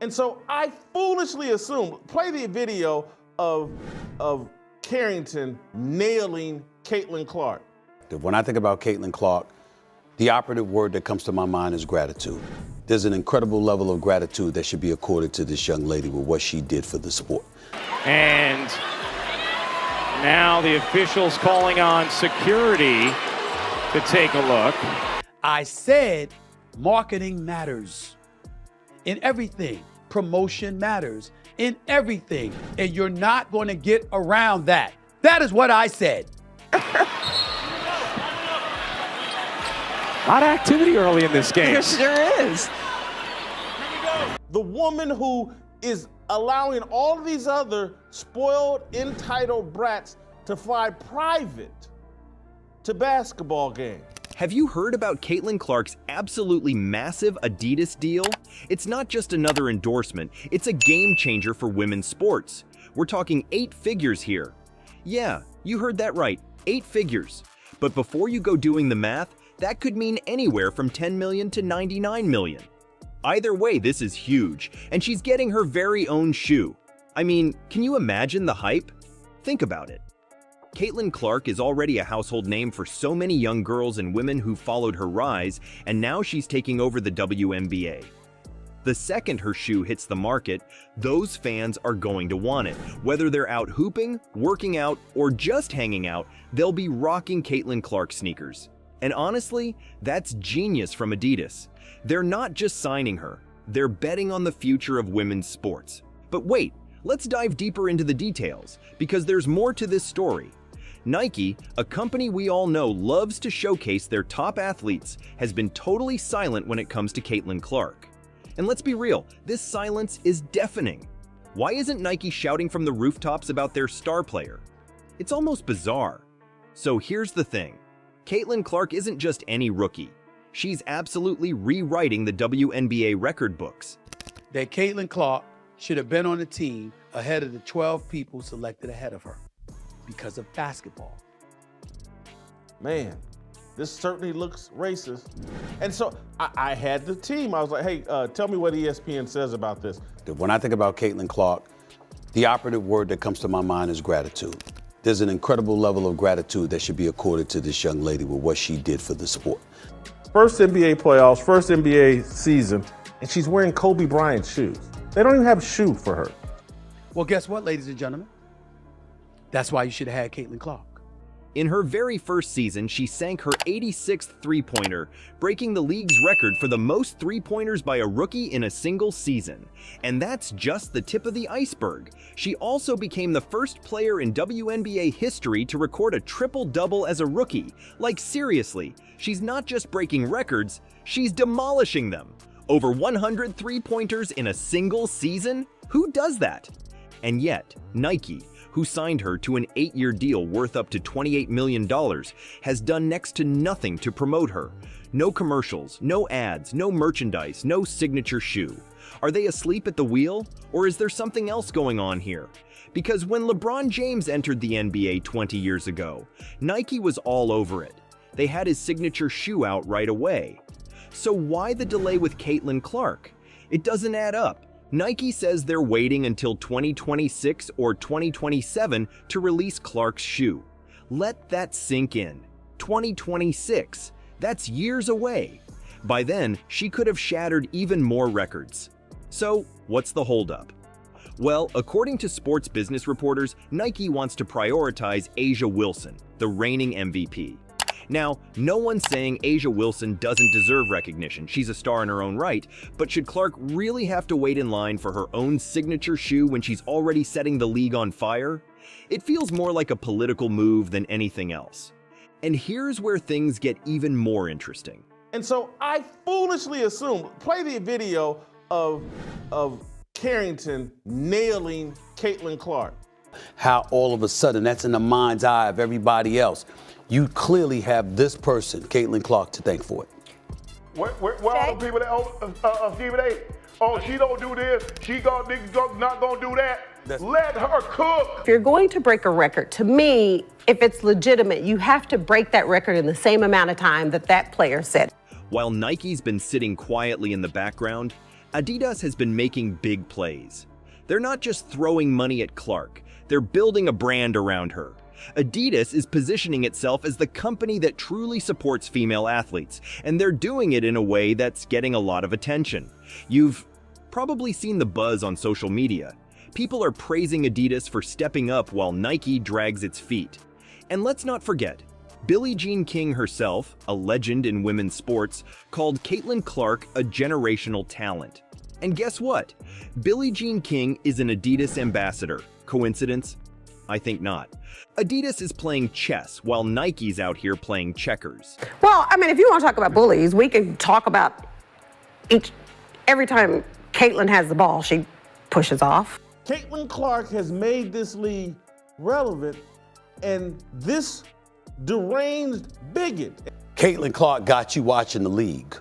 And so I foolishly assumed, play the video of Carrington nailing Caitlin Clark. When I think about Caitlin Clark, the operative word that comes to my mind is gratitude. There's an incredible level of gratitude that should be accorded to this young lady with what she did for the sport. And now the officials calling on security to take a look. I said marketing matters in everything. Promotion matters in everything. And you're not going to get around that. That is what I said. A lot of activity early in this game. There sure is. The woman who is allowing all of these other spoiled, entitled brats to fly private to basketball games. Have you heard about Caitlin Clark's absolutely massive Adidas deal? It's not just another endorsement, it's a game changer for women's sports. We're talking 8 figures here. Yeah, you heard that right, 8 figures. But before you go doing the math, that could mean anywhere from 10 million to 99 million. Either way, this is huge, and she's getting her very own shoe. I mean, can you imagine the hype? Think about it. Caitlin Clark is already a household name for so many young girls and women who followed her rise, and now she's taking over the WNBA. The second her shoe hits the market, those fans are going to want it. Whether they're out hooping, working out, or just hanging out, they'll be rocking Caitlin Clark sneakers. And honestly, that's genius from Adidas. They're not just signing her, they're betting on the future of women's sports. But wait, let's dive deeper into the details, because there's more to this story. Nike, a company we all know loves to showcase their top athletes, has been totally silent when it comes to Caitlin Clark. And let's be real, this silence is deafening. Why isn't Nike shouting from the rooftops about their star player? It's almost bizarre. So here's the thing. Caitlin Clark isn't just any rookie. She's absolutely rewriting the WNBA record books. That Caitlin Clark should have been on the team ahead of the 12 people selected ahead of her because of basketball. Man, this certainly looks racist. And so I had the team. I was like, hey, tell me what ESPN says about this. When I think about Caitlin Clark, the operative word that comes to my mind is gratitude. There's an incredible level of gratitude that should be accorded to this young lady with what she did for the sport. First NBA playoffs, first NBA season, and she's wearing Kobe Bryant's shoes. They don't even have a shoe for her. Well, guess what, ladies and gentlemen? That's why you should have had Caitlin Clark. In her very first season, she sank her 86th three-pointer, breaking the league's record for the most three-pointers by a rookie in a single season. And that's just the tip of the iceberg. She also became the first player in WNBA history to record a triple-double as a rookie. Like seriously, she's not just breaking records, she's demolishing them. Over 100 three-pointers in a single season? Who does that? And yet, Nike, who signed her to an 8-year deal worth up to $28 million, has done next to nothing to promote her. No commercials, no ads, no merchandise, no signature shoe. Are they asleep at the wheel? Or is there something else going on here? Because when LeBron James entered the NBA 20 years ago, Nike was all over it. They had his signature shoe out right away. So why the delay with Caitlin Clark? It doesn't add up. Nike says they're waiting until 2026 or 2027 to release Clark's shoe. Let that sink in. 2026. That's years away. By then, she could have shattered even more records. So, what's the holdup? Well, according to sports business reporters, Nike wants to prioritize A'ja Wilson, the reigning MVP. Now, no one's saying A'ja Wilson doesn't deserve recognition. She's a star in her own right. But should Clark really have to wait in line for her own signature shoe when she's already setting the league on fire? It feels more like a political move than anything else. And here's where things get even more interesting. And so I foolishly assumed, play the video of Carrington nailing Caitlin Clark. How all of a sudden that's in the mind's eye of everybody else. You clearly have this person, Caitlin Clark, to thank for it. Where all the people that Stephen A? Oh, she don't do this. She not gonna do that. Let her cook. If you're going to break a record, to me, if it's legitimate, you have to break that record in the same amount of time that that player set. While Nike's been sitting quietly in the background, Adidas has been making big plays. They're not just throwing money at Clark, they're building a brand around her. Adidas is positioning itself as the company that truly supports female athletes, and they're doing it in a way that's getting a lot of attention. You've probably seen the buzz on social media. People are praising Adidas for stepping up while Nike drags its feet. And let's not forget, Billie Jean King herself, a legend in women's sports, called Caitlin Clark a generational talent. And guess what? Billie Jean King is an Adidas ambassador. Coincidence? I think not. Adidas is playing chess while Nike's out here playing checkers. Well, I mean, if you want to talk about bullies, we can talk about every time Caitlin has the ball, she pushes off. Caitlin Clark has made this league relevant, and this deranged bigot. Caitlin Clark got you watching the league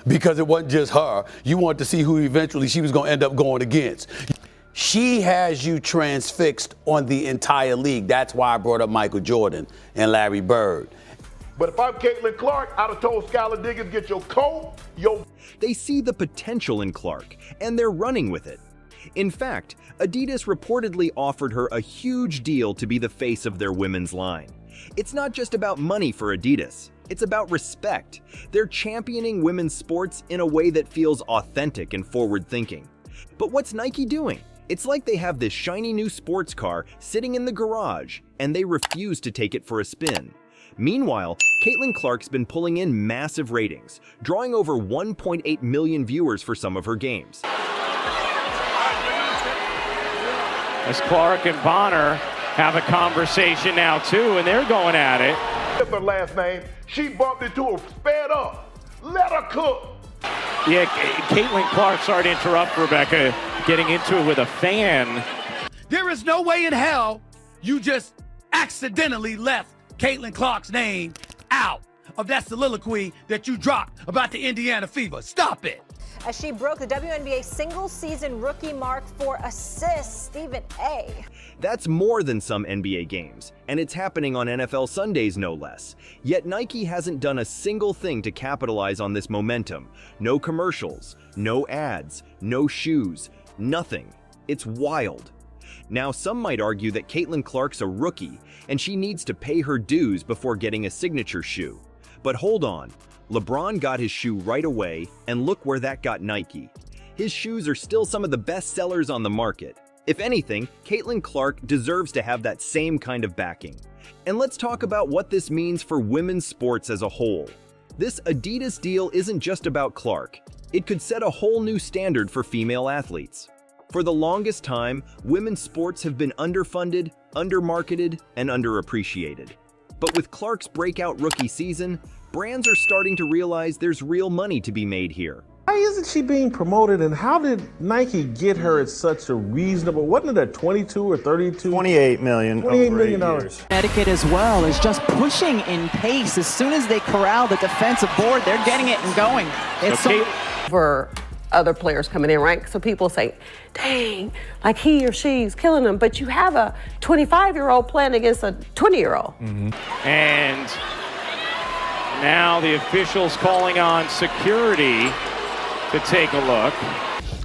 because it wasn't just her. You wanted to see who eventually she was going to end up going against. She has you transfixed on the entire league. That's why I brought up Michael Jordan and Larry Bird. But if I'm Caitlin Clark, I'd have told Skylar Diggins, get your coat, They see the potential in Clark, and they're running with it. In fact, Adidas reportedly offered her a huge deal to be the face of their women's line. It's not just about money for Adidas. It's about respect. They're championing women's sports in a way that feels authentic and forward-thinking. But what's Nike doing? It's like they have this shiny new sports car sitting in the garage, and they refuse to take it for a spin. Meanwhile, Caitlin Clark's been pulling in massive ratings, drawing over 1.8 million viewers for some of her games. As Clark and Bonner have a conversation now too, and they're going at it. That's her last name. She bumped into her, sped up. Let her cook. Yeah, Caitlin Clark, sorry to interrupt, Rebecca, getting into it with a fan. There is no way in hell you just accidentally left Caitlin Clark's name out of that soliloquy that you dropped about the Indiana Fever. Stop it. As she broke the WNBA single-season rookie mark for assists, Stephen A. That's more than some NBA games, and it's happening on NFL Sundays no less. Yet Nike hasn't done a single thing to capitalize on this momentum. No commercials, no ads, no shoes, nothing. It's wild. Now, some might argue that Caitlin Clark's a rookie, and she needs to pay her dues before getting a signature shoe. But hold on. LeBron got his shoe right away, and look where that got Nike. His shoes are still some of the best sellers on the market. If anything, Caitlin Clark deserves to have that same kind of backing. And let's talk about what this means for women's sports as a whole. This Adidas deal isn't just about Clark. It could set a whole new standard for female athletes. For the longest time, women's sports have been underfunded, undermarketed, and underappreciated. But with Clark's breakout rookie season, brands are starting to realize there's real money to be made here. Why isn't she being promoted, and how did Nike get her at such a reasonable, wasn't it a 22 or 32? $28 million. $28 million. Connecticut as well is just pushing in pace. As soon as they corral the defensive board, they're getting it and going. It's for other players coming in, right? So people say, dang, like he or she's killing them. But you have a 25-year-old playing against a 20-year-old. Mm-hmm. And now the officials calling on security to take a look.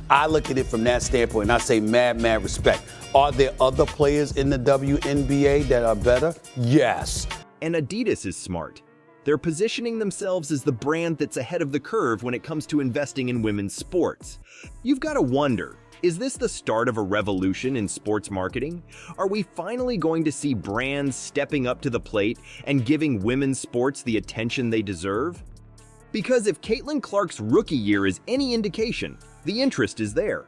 I look at it from that standpoint and I say mad respect. Are there other players in the WNBA that are better? Yes. And Adidas is smart. They're positioning themselves as the brand that's ahead of the curve when it comes to investing in women's sports. You've got to wonder, is this the start of a revolution in sports marketing? Are we finally going to see brands stepping up to the plate and giving women's sports the attention they deserve? Because if Caitlin Clark's rookie year is any indication, the interest is there.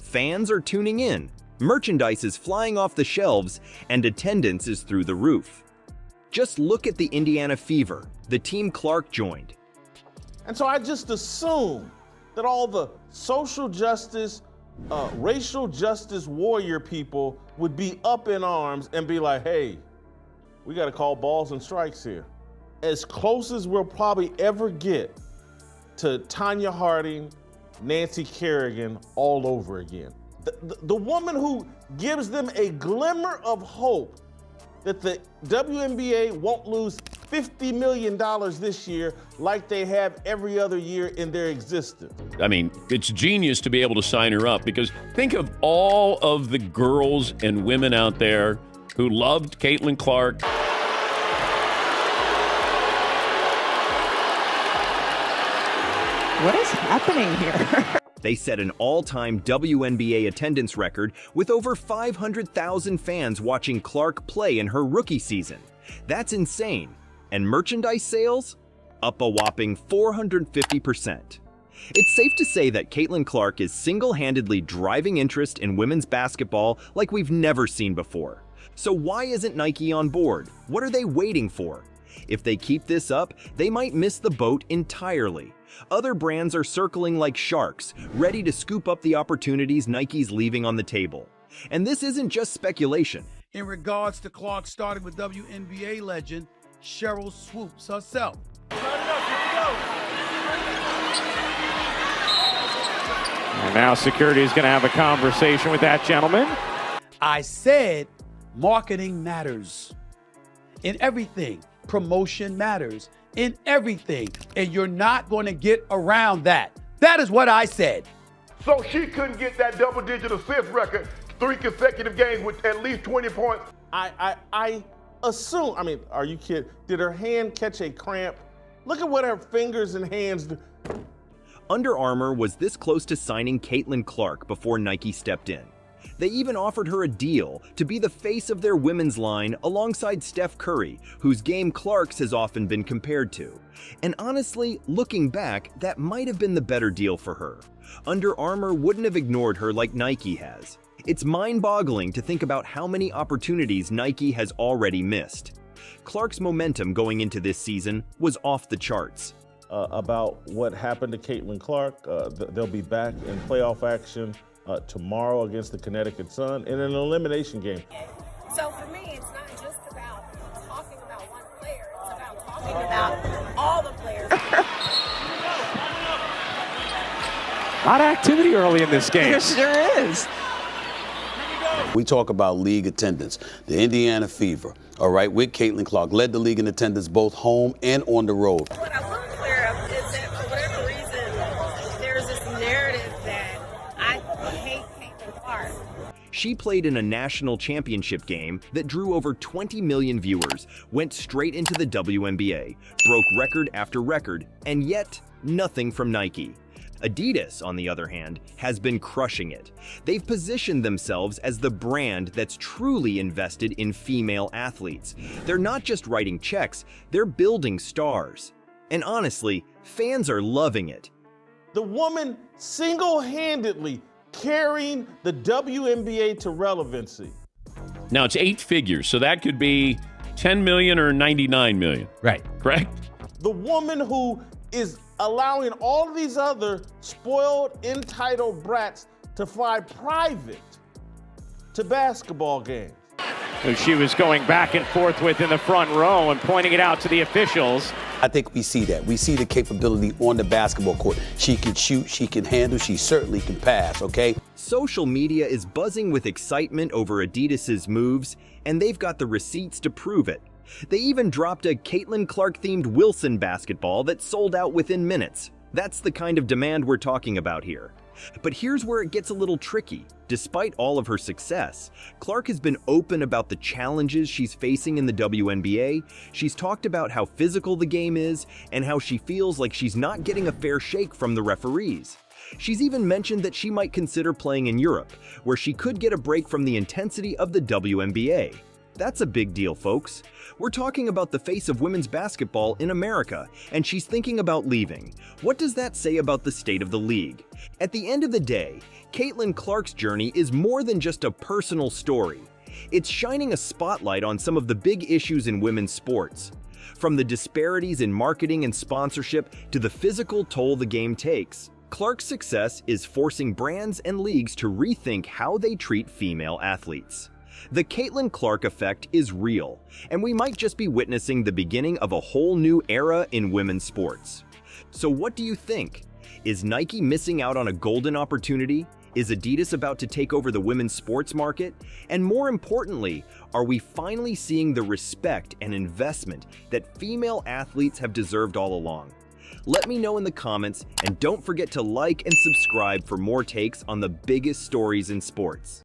Fans are tuning in, merchandise is flying off the shelves, and attendance is through the roof. Just look at the Indiana Fever, the team Clark joined. And so I just assume that all the social justice, racial justice warrior people would be up in arms and be like, hey, we got to call balls and strikes here. As close as we'll probably ever get to Tanya Harding, Nancy Kerrigan all over again. The woman who gives them a glimmer of hope that the WNBA won't lose $50 million this year like they have every other year in their existence. I mean, it's genius to be able to sign her up, because think of all of the girls and women out there who loved Caitlin Clark. What is happening here? They set an all-time WNBA attendance record with over 500,000 fans watching Clark play in her rookie season. That's insane. And merchandise sales? Up a whopping 450%. It's safe to say that Caitlin Clark is single-handedly driving interest in women's basketball like we've never seen before. So why isn't Nike on board? What are they waiting for? If they keep this up, they might miss the boat entirely. Other brands are circling like sharks, ready to scoop up the opportunities Nike's leaving on the table. And this isn't just speculation. In regards to Clark starting with WNBA legend Cheryl Swoops herself. And now security is going to have a conversation with that gentleman. I said marketing matters in everything. Promotion matters in everything. And you're not going to get around that. That is what I said. So she couldn't get that double-digit assist record 3 consecutive games with at least 20 points. I assume, I mean, are you kidding? Did her hand catch a cramp? Look at what her fingers and hands do. Under Armour was this close to signing Caitlin Clark before Nike stepped in. They even offered her a deal to be the face of their women's line alongside Steph Curry, whose game Clark's has often been compared to. And honestly, looking back, that might have been the better deal for her. Under Armour wouldn't have ignored her like Nike has. It's mind-boggling to think about how many opportunities Nike has already missed. Clark's momentum going into this season was off the charts. About what happened to Caitlin Clark, they'll be back in playoff action tomorrow against the Connecticut Sun in an elimination game. So for me, it's not just about talking about one player. It's about talking about all the players. A lot of activity early in this game. There sure is. We talk about league attendance. The Indiana Fever, all right, with Caitlin Clark, led the league in attendance both home and on the road. What I will clear up is that for whatever reason, there's this narrative that I hate Caitlin Clark. She played in a national championship game that drew over 20 million viewers, went straight into the WNBA, broke record after record, and yet nothing from Nike. Adidas, on the other hand, has been crushing it. They've positioned themselves as the brand that's truly invested in female athletes. They're not just writing checks, they're building stars. And honestly, fans are loving it. The woman single-handedly carrying the WNBA to relevancy. Now it's 8 figures, so that could be 10 million or 99 million. Right. Correct? The woman who is allowing all these other spoiled, entitled brats to fly private to basketball games. Who she was going back and forth with in the front row and pointing it out to the officials. I think we see that. We see the capability on the basketball court. She can shoot, she can handle, she certainly can pass, okay? Social media is buzzing with excitement over Adidas's moves, and they've got the receipts to prove it. They even dropped a Caitlin Clark-themed Wilson basketball that sold out within minutes. That's the kind of demand we're talking about here. But here's where it gets a little tricky. Despite all of her success, Clark has been open about the challenges she's facing in the WNBA. She's talked about how physical the game is and how she feels like she's not getting a fair shake from the referees. She's even mentioned that she might consider playing in Europe, where she could get a break from the intensity of the WNBA. That's a big deal, folks. We're talking about the face of women's basketball in America, and she's thinking about leaving. What does that say about the state of the league? At the end of the day, Caitlin Clark's journey is more than just a personal story. It's shining a spotlight on some of the big issues in women's sports. From the disparities in marketing and sponsorship to the physical toll the game takes, Clark's success is forcing brands and leagues to rethink how they treat female athletes. The Caitlin Clark effect is real, and we might just be witnessing the beginning of a whole new era in women's sports. So what do you think? Is Nike missing out on a golden opportunity? Is Adidas about to take over the women's sports market? And more importantly, are we finally seeing the respect and investment that female athletes have deserved all along? Let me know in the comments, and don't forget to like and subscribe for more takes on the biggest stories in sports.